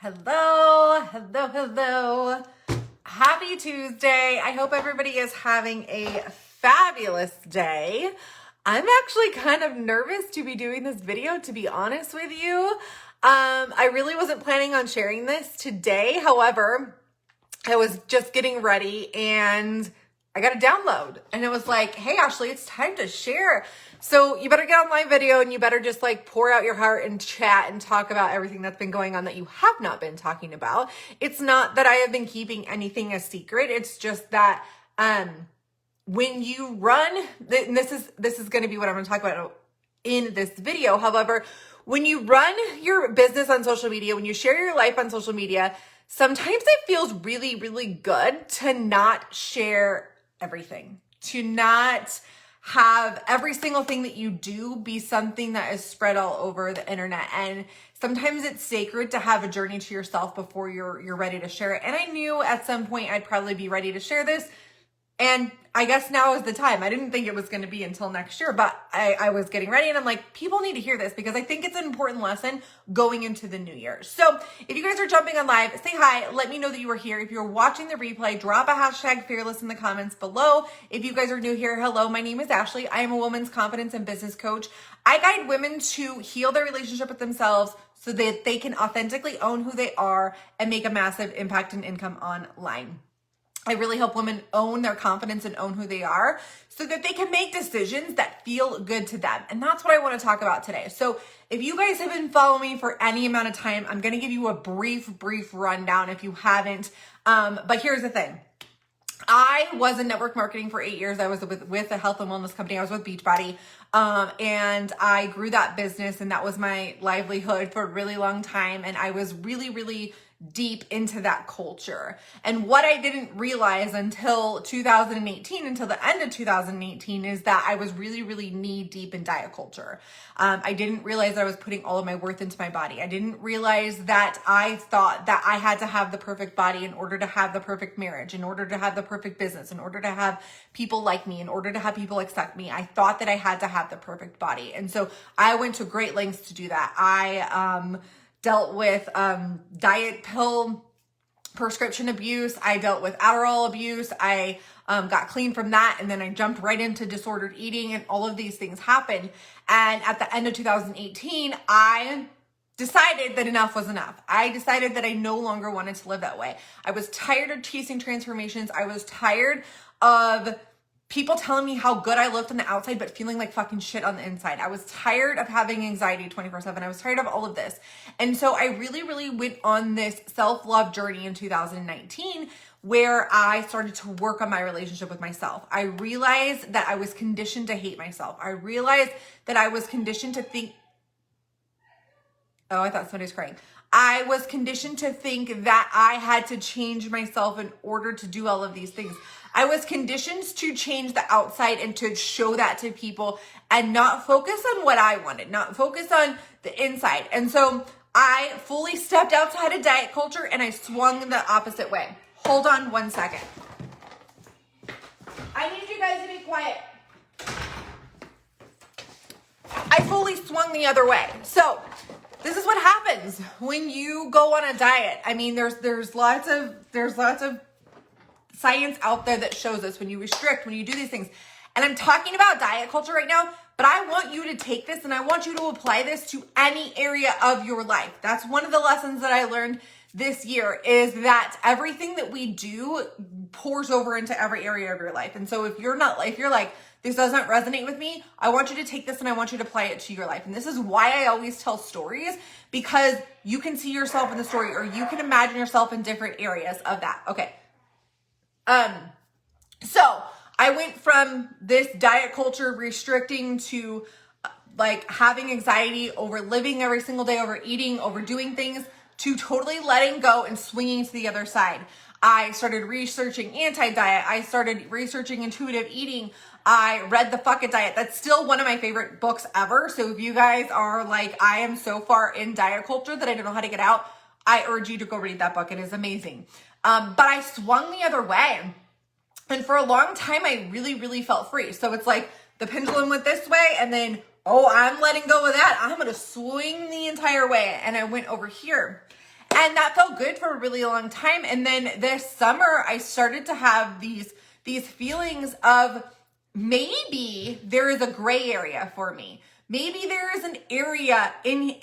Hello, hello, hello. Happy Tuesday. I hope everybody is having a fabulous day. I'm actually kind of nervous to be doing this video, to be honest with you. I really wasn't planning on sharing this today. However, I was just getting ready and I got a download and it was like, hey, Ashley, it's time to share. So you better get on my video and you better just like pour out your heart and chat and talk about everything that's been going on that you have not been talking about. It's not that I have been keeping anything a secret. It's just that, when you run, and this is going to be what I'm going to talk about in this video. However, when you run your business on social media, when you share your life on social media, sometimes it feels really, really good to not share everything, to not have every single thing that you do be something that is spread all over the internet. And sometimes it's sacred to have a journey to yourself before you're ready to share it. And I knew at some point I'd probably be ready to share this. And I guess now is the time. I didn't think it was going to be until next year, but I was getting ready and I'm like, people need to hear this because I think it's an important lesson going into the new year. So if you guys are jumping on live, say hi. Let me know that you are here. If you're watching the replay, drop a hashtag fearless in the comments below. If you guys are new here, hello, my name is Ashley. I am a woman's confidence and business coach. I guide women to heal their relationship with themselves so that they can authentically own who they are and make a massive impact and income online. I really help women own their confidence and own who they are so that they can make decisions that feel good to them. And that's what I want to talk about today. So if you guys have been following me for any amount of time, I'm going to give you a brief rundown if you haven't. But here's the thing. I was in network marketing for 8 years. I was with a health and wellness company. I was with Beachbody. And I grew that business and that was my livelihood for a really long time. And I was really, really deep into that culture. And what I didn't realize until 2018, until the end of 2018, is that I was really, really knee deep in diet culture. I didn't realize that I was putting all of my worth into my body. I didn't realize that I thought that I had to have the perfect body in order to have the perfect marriage, in order to have the perfect business, in order to have people like me, in order to have people accept me. I thought that I had to have the perfect body. And so I went to great lengths to do that. I dealt with diet pill prescription abuse. I dealt with Adderall abuse. I got clean from that. And then I jumped right into disordered eating and all of these things happened. And at the end of 2018, I decided that enough was enough. I decided that I no longer wanted to live that way. I was tired of chasing transformations. I was tired of people telling me how good I looked on the outside, but feeling like fucking shit on the inside. I was tired of having anxiety 24/7. I was tired of all of this. And so I really, really went on this self-love journey in 2019 where I started to work on my relationship with myself. I realized that I was conditioned to hate myself. I realized that I was conditioned to think, oh, I thought somebody was crying. I was conditioned to think that I had to change myself in order to do all of these things. I was conditioned to change the outside and to show that to people and not focus on what I wanted, not focus on the inside. And so I fully stepped outside of diet culture and I swung the opposite way. Hold on one second. I need you guys to be quiet. I fully swung the other way. So this is what happens when you go on a diet. I mean, there's lots of science out there that shows us when you restrict, when you do these things. And I'm talking about diet culture right now, but I want you to take this and I want you to apply this to any area of your life. That's one of the lessons that I learned this year is that everything that we do pours over into every area of your life. And so if you're like, this doesn't resonate with me, I want you to take this and I want you to apply it to your life. And this is why I always tell stories, because you can see yourself in the story or you can imagine yourself in different areas of that. Okay. So I went from this diet culture restricting to like having anxiety over living every single day, over eating, over doing things, to totally letting go and swinging to the other side. I started researching anti-diet. I started researching intuitive eating. I read The Fuck It Diet. That's still one of my favorite books ever. So if you guys are like, I am so far in diet culture that I don't know how to get out, I urge you to go read that book. It is amazing. But I swung the other way. And for a long time, I really, really felt free. So it's like the pendulum went this way and then, oh, I'm letting go of that. I'm going to swing the entire way. And I went over here. And that felt good for a really long time. And then this summer, I started to have these feelings of maybe there is a gray area for me. Maybe there is an area in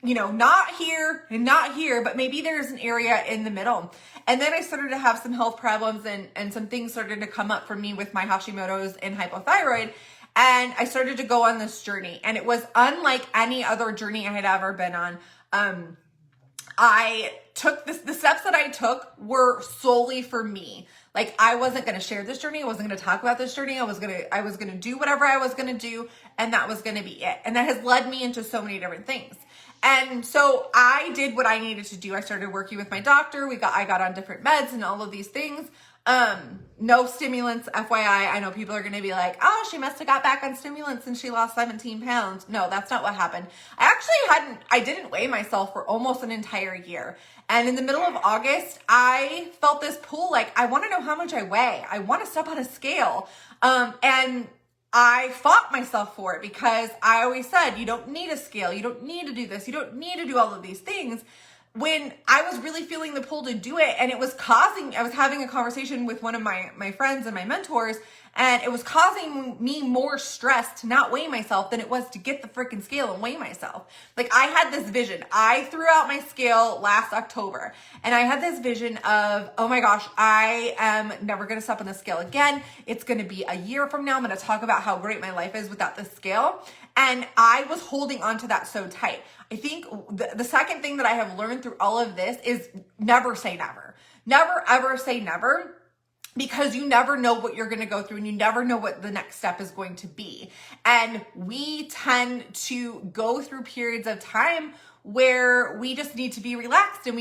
not here and not here, but maybe there's an area in the middle. And then I started to have some health problems and some things started to come up for me with my Hashimoto's and hypothyroid. And I started to go on this journey, and it was unlike any other journey I had ever been on. I took the steps that I took were solely for me. Like, I wasn't going to share this journey. I wasn't going to talk about this journey. I was going to do whatever I was going to do, and that was going to be it. And that has led me into so many different things. And so I did what I needed to do. I started working with my doctor. I got on different meds and all of these things. No stimulants, FYI. I know people are going to be like, oh, she must have got back on stimulants and she lost 17 pounds. No, that's not what happened. I didn't weigh myself for almost an entire year. And in the middle of August, I felt this pull, like, I want to know how much I weigh. I want to step on a scale. And I fought myself for it because I always said, you don't need a scale. You don't need to do this. You don't need to do all of these things. When I was really feeling the pull to do it, and I was having a conversation with one of my friends and my mentors, and it was causing me more stress to not weigh myself than it was to get the freaking scale and weigh myself. Like, I had this vision. I threw out my scale last October, and I had this vision of, oh my gosh, I am never going to step on the scale again. It's going to be a year from now. I'm going to talk about how great my life is without the scale. And I was holding on to that so tight. I think the second thing that I have learned through all of this is never say never. Never, ever say never, because you never know what you're going to go through and you never know what the next step is going to be. And we tend to go through periods of time where we just need to be relaxed and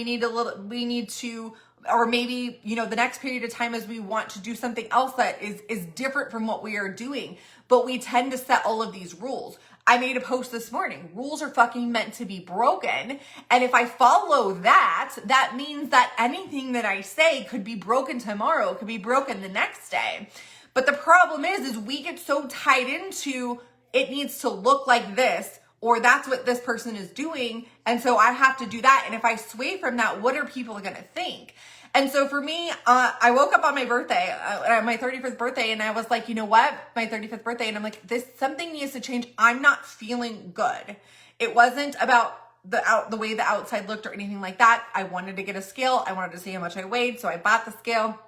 or maybe, the next period of time is we want to do something else that is different from what we are doing. But we tend to set all of these rules. I made a post this morning. Rules are fucking meant to be broken. And if I follow that means that anything that I say could be broken tomorrow, could be broken the next day. But the problem is we get so tied into it needs to look like this, or that's what this person is doing. And so I have to do that. And if I sway from that, what are people going to think? And so for me, I woke up on my birthday, my 35th birthday, and I was like, you know what? My 35th birthday. And I'm like, something needs to change. I'm not feeling good. It wasn't about the way the outside looked or anything like that. I wanted to get a scale. I wanted to see how much I weighed. So I bought the scale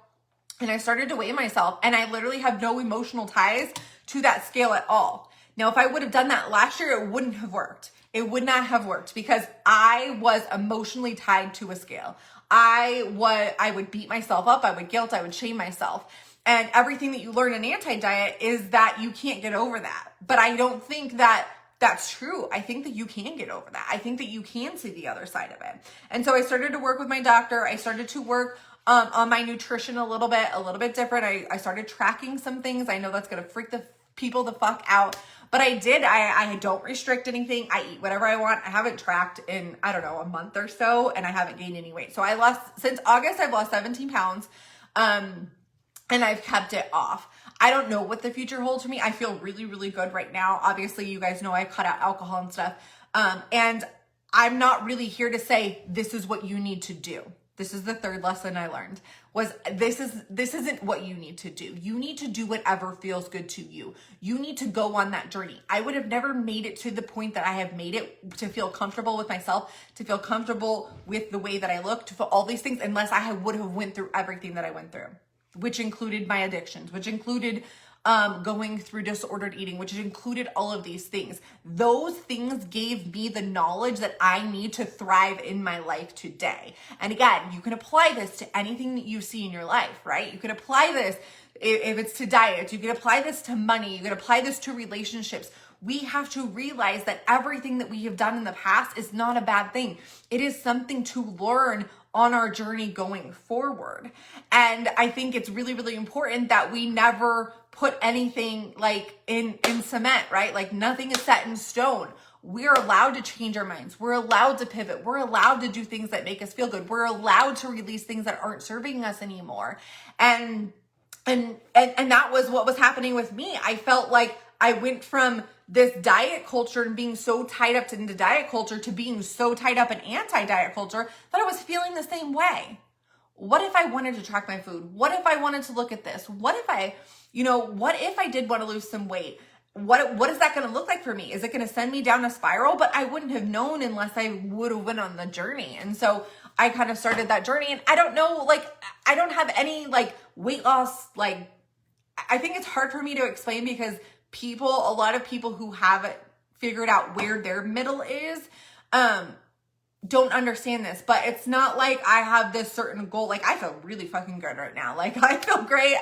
and I started to weigh myself, and I literally have no emotional ties to that scale at all. Now, if I would have done that last year, it wouldn't have worked. It would not have worked because I was emotionally tied to a scale. I would beat myself up. I would guilt. I would shame myself. And everything that you learn in anti-diet is that you can't get over that. But I don't think that that's true. I think that you can get over that. I think that you can see the other side of it. And so I started to work with my doctor. I started to work on my nutrition a little bit different. I started tracking some things. I know that's going to freak the people the fuck out. But I did. I don't restrict anything. I eat whatever I want. I haven't tracked in, I don't know, a month or so, and I haven't gained any weight. So since August, I've lost 17 pounds, and I've kept it off. I don't know what the future holds for me. I feel really, really good right now. Obviously, you guys know I cut out alcohol and stuff. And I'm not really here to say, this is what you need to do. This is the third lesson I learned, was this isn't what you need to do. You need to do whatever feels good to you. You need to go on that journey. I would have never made it to the point that I have made it, to feel comfortable with myself, to feel comfortable with the way that I look, to feel all these things, unless I would have went through everything that I went through, which included my addictions, which included going through disordered eating, which included all of these things. Those things gave me the knowledge that I need to thrive in my life today. And again, you can apply this to anything that you see in your life, right? You can apply this if it's to diet, you can apply this to money, you can apply this to relationships. We have to realize that everything that we have done in the past is not a bad thing. It is something to learn on our journey going forward. And I think it's really, really important that we never put anything like in cement, right? Like nothing is set in stone. We're allowed to change our minds. We're allowed to pivot. We're allowed to do things that make us feel good. We're allowed to release things that aren't serving us anymore. And that was what was happening with me. I felt like I went from this diet culture and being so tied up into diet culture to being so tied up in anti-diet culture that I was feeling the same way. What if I wanted to track my food? What if I wanted to look at this? What if I did want to lose some weight? What is that going to look like for me? Is it going to send me down a spiral? But I wouldn't have known unless I would have went on the journey. And so I kind of started that journey, and I don't know, like, I don't have any like weight loss. Like, I think it's hard for me to explain because a lot of people who have it figured out where their middle is, don't understand this, but it's not like I have this certain goal. Like, I feel really fucking good right now. Like, I feel great.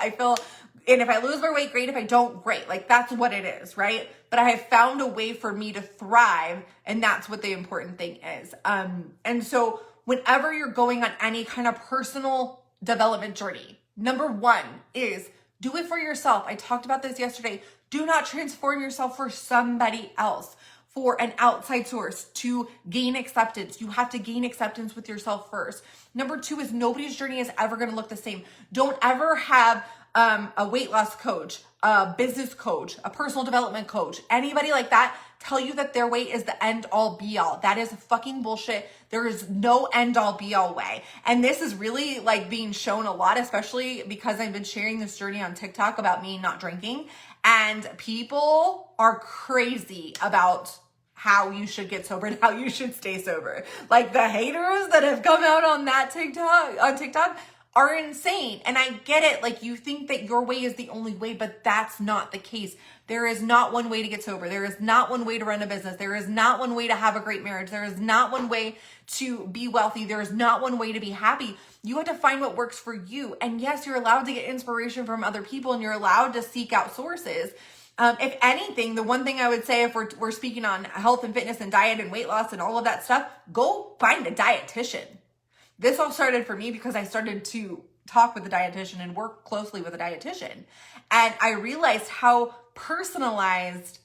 And if I lose my weight, great. If I don't, great. Like, that's what it is, right? But I have found a way for me to thrive, and that's what the important thing is. And so whenever you're going on any kind of personal development journey, number one is do it for yourself. I talked about this yesterday. Do not transform yourself for somebody else, for an outside source to gain acceptance. You have to gain acceptance with yourself first. Number two is nobody's journey is ever going to look the same. Don't ever have a weight loss coach, a business coach, a personal development coach, anybody like that tell you that their weight is the end all be all. That is fucking bullshit. There is no end all be all way. And this is really like being shown a lot, especially because I've been sharing this journey on TikTok about me not drinking, and people are crazy about how you should get sober and how you should stay sober. Like, the haters that have come out on TikTok are insane. And I get it. Like, you think that your way is the only way, but that's not the case. There is not one way to get sober. There is not one way to run a business. There is not one way to have a great marriage. There is not one way to be wealthy. There is not one way to be happy. You have to find what works for you. And yes, you're allowed to get inspiration from other people, and you're allowed to seek out sources. If anything, the one thing I would say, if we're speaking on health and fitness and diet and weight loss and all of that stuff, go find a dietitian. This all started for me because I started to talk with a dietitian and work closely with a dietitian. And I realized how personalized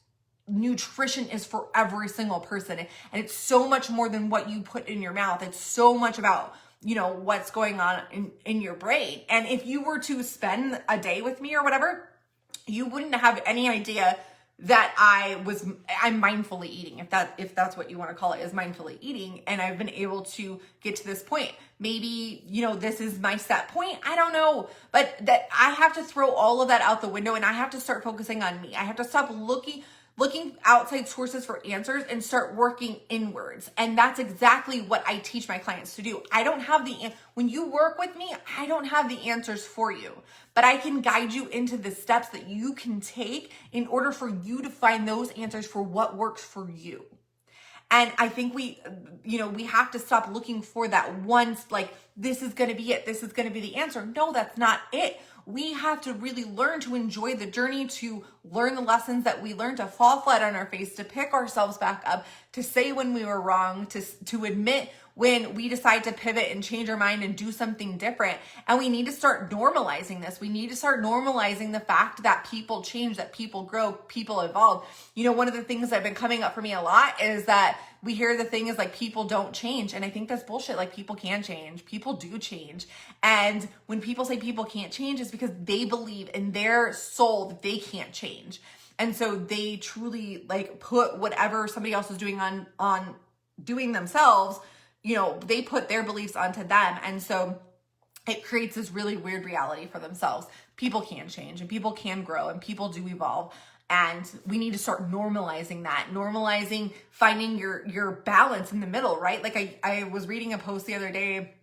nutrition is for every single person. And it's so much more than what you put in your mouth. It's so much about, what's going on in your brain. And if you were to spend a day with me or whatever, you wouldn't have any idea that I'm mindfully eating, if that's what you want to call it, is mindfully eating. And I've been able to get to this point. Maybe, this is my set point. I don't know, but that I have to throw all of that out the window, and I have to start focusing on me. I have to stop looking outside sources for answers and start working inwards. And that's exactly what I teach my clients to do. When you work with me, I don't have the answers for you, but I can guide you into the steps that you can take in order for you to find those answers for what works for you. And I think we have to stop looking for that once, like, this is going to be it. This is going to be the answer. No, that's not it. We have to really learn to enjoy the journey, to learn the lessons that we learned, to fall flat on our face, to pick ourselves back up, to say when we were wrong, to admit when we decide to pivot and change our mind and do something different. And we need to start normalizing this. We need to start normalizing the fact that people change, that people grow, people evolve. One of the things that have been coming up for me a lot is that we hear the thing is like, people don't change. And I think that's bullshit. Like, people can change. People do change. And when people say people can't change, it's because they believe in their soul that they can't change. And so they truly like put whatever somebody else is doing on doing themselves, they put their beliefs onto them. And so it creates this really weird reality for themselves. People can change, and people can grow, and people do evolve. And we need to start normalizing that, finding your balance in the middle, right? Like, I was reading a post the other day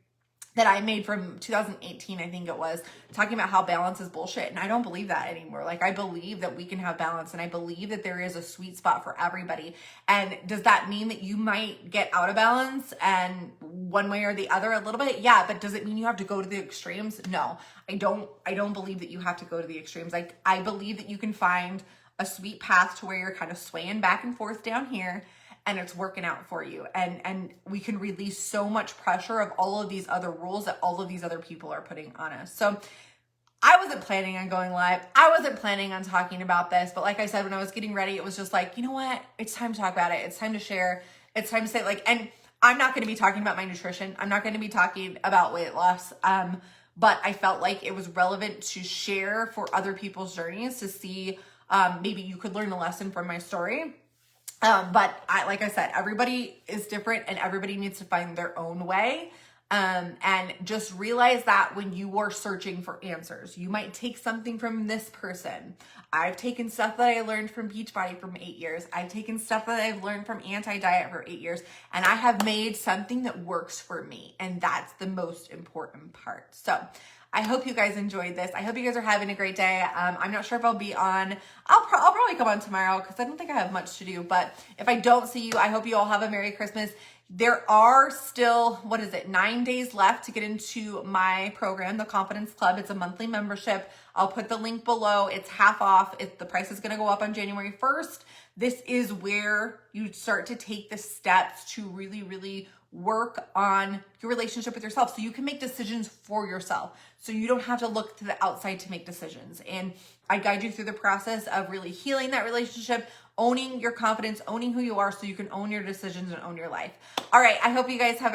that I made from 2018, I think it was, talking about how balance is bullshit. And I don't believe that anymore. Like, I believe that we can have balance, and I believe that there is a sweet spot for everybody. And does that mean that you might get out of balance and one way or the other a little bit? Yeah, but does it mean you have to go to the extremes? No, I don't believe that you have to go to the extremes. Like, I believe that you can find a sweet path to where you're kind of swaying back and forth down here, and it's working out for you. And we can release so much pressure of all of these other rules that all of these other people are putting on us. So I wasn't planning on going live. I wasn't planning on talking about this, but like I said, when I was getting ready, it was just like, you know what? It's time to talk about it. It's time to share. It's time to say, like, and I'm not going to be talking about my nutrition. I'm not going to be talking about weight loss. But I felt like it was relevant to share for other people's journeys, to see maybe you could learn a lesson from my story. But like I said, everybody is different and everybody needs to find their own way. And just realize that when you are searching for answers, you might take something from this person. I've taken stuff that I learned from Beachbody from 8 years. I've taken stuff that I've learned from Anti-Diet for 8 years, and I have made something that works for me. And that's the most important part. So I hope you guys enjoyed this. I hope you guys are having a great day. I'm not sure if I'll be on. I'll probably come on tomorrow because I don't think I have much to do. But if I don't see you, I hope you all have a Merry Christmas. There are still, 9 days left to get into my program, the Confidence Club. It's a monthly membership. I'll put the link below. It's half off. The price is going to go up on January 1st. This is where you start to take the steps to really, really work on your relationship with yourself so you can make decisions for yourself. So you don't have to look to the outside to make decisions. And I guide you through the process of really healing that relationship, owning your confidence, owning who you are so you can own your decisions and own your life. All right. I hope you guys have